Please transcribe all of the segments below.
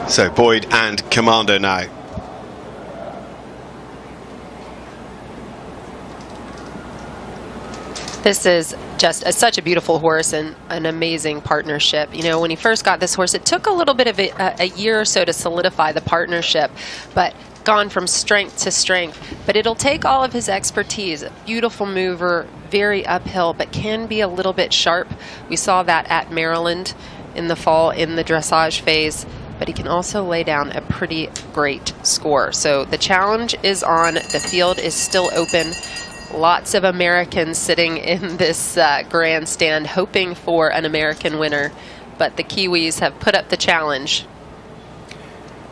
So Boyd and Commando now. This is just such a beautiful horse and an amazing partnership. You know, when he first got this horse, it took a little bit of a year or so to solidify the partnership, but gone from strength to strength. But it'll take all of his expertise. Beautiful mover, very uphill, but can be a little bit sharp. We saw that at Maryland in the fall in the dressage phase, but he can also lay down a pretty great score. So the challenge is on. The field is still open. Lots of Americans sitting in this grandstand hoping for an American winner, but the Kiwis have put up the challenge.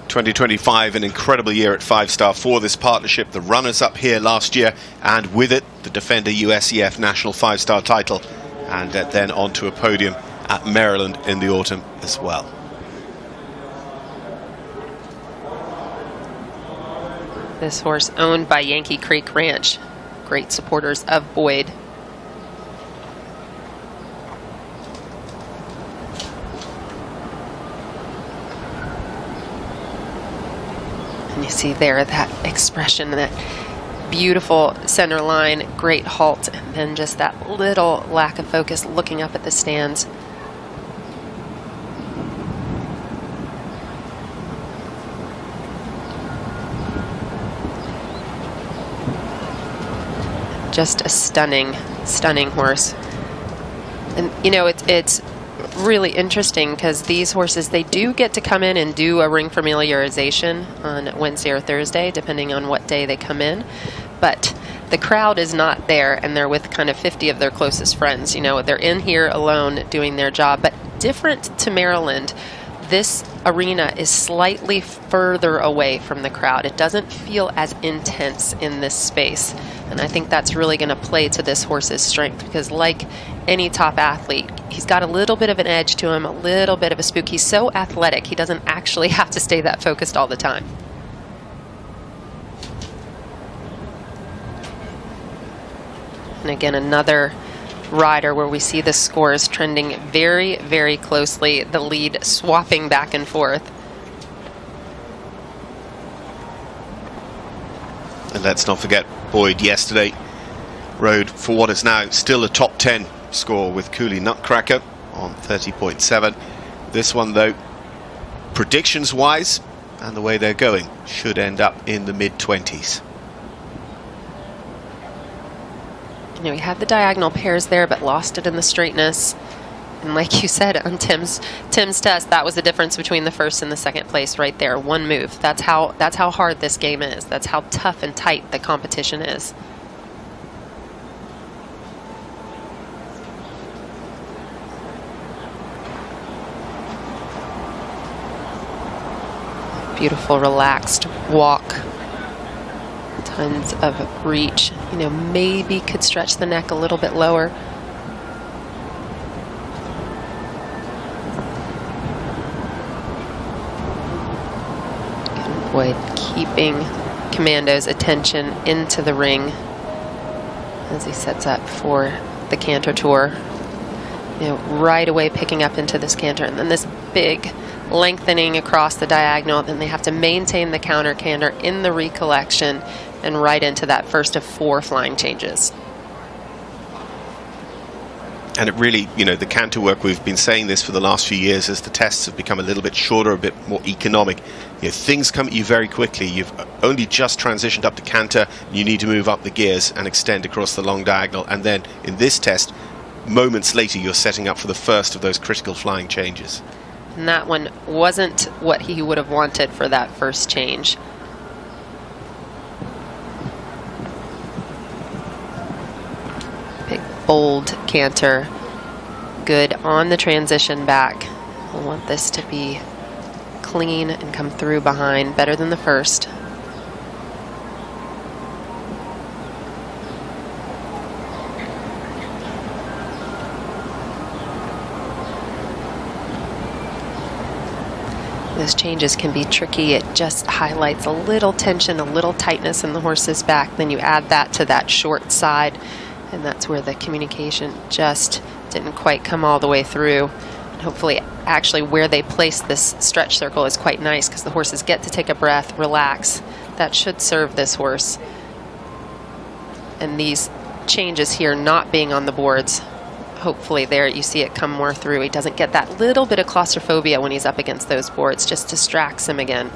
2025, an incredible year at 5-star for this partnership. The runners-up here last year, and with it, the defender USEF National 5-star title, and then onto a podium at Maryland in the autumn as well. This horse owned by Yankee Creek Ranch. Great supporters of Boyd. And you see there that expression, that beautiful center line, great halt, and then just that little lack of focus looking up at the stands. Just a stunning, stunning horse. And you know, it's really interesting because these horses, they do get to come in and do a ring familiarization on Wednesday or Thursday, depending on what day they come in. But the crowd is not there, and they're with kind of 50 of their closest friends. You know, they're in here alone doing their job. But different to Maryland, this arena is slightly further away from the crowd. It doesn't feel as intense in this space. And I think that's really going to play to this horse's strength, because like any top athlete, he's got a little bit of an edge to him, a little bit of a spook. He's so athletic, he doesn't actually have to stay that focused all the time. And again, another rider where we see the scores trending very, very closely, the lead swapping back and forth. And let's not forget, Boyd yesterday rode for what is now still a top 10 score with Cooley Nutcracker on 30.7. This one, though, predictions wise and the way they're going, should end up in the mid-20s. You know, we had the diagonal pairs there, but lost it in the straightness. And like you said on Tim's test, that was the difference between the first and the second place right there. One move. That's how hard this game is. That's how tough and tight the competition is. Beautiful, relaxed walk. Tons of reach. You know, maybe could stretch the neck a little bit lower. Boyd keeping Commando's attention into the ring as he sets up for the Canter Tour. You know, right away picking up into this canter, and then this big lengthening across the diagonal. Then they have to maintain the counter canter in the recollection and right into that first of 4 flying changes. And it really, you know, the canter work, we've been saying this for the last few years as the tests have become a little bit shorter, a bit more economic. You know, things come at you very quickly. You've only just transitioned up to canter. You need to move up the gears and extend across the long diagonal. And then in this test, moments later, you're setting up for the first of those critical flying changes. And that one wasn't what he would have wanted for that first change. Big, bold canter. Good on the transition back. I want this to be clean and come through behind better than the first. Those changes can be tricky. It just highlights a little tension, a little tightness in the horse's back. Then you add that to that short side, and that's where the communication just didn't quite come all the way through. Hopefully, actually, where they place this stretch circle is quite nice because the horses get to take a breath, relax. That should serve this horse. And these changes here not being on the boards, hopefully there you see it come more through. He doesn't get that little bit of claustrophobia when he's up against those boards, just distracts him again.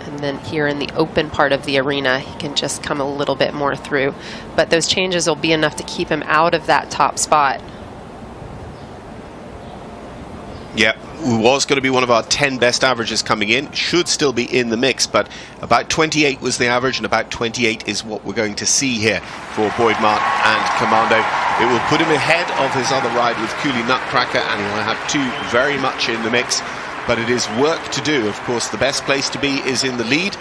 And then here in the open part of the arena, he can just come a little bit more through. But those changes will be enough to keep him out of that top spot. Yeah, was going to be one of our 10 best averages coming in. Should still be in the mix, but about 28 was the average, and about 28 is what we're going to see here for Boydmart and Commando. It will put him ahead of his other ride with Cooley Nutcracker, and he'll have two very much in the mix, but it is work to do. Of course, the best place to be is in the lead.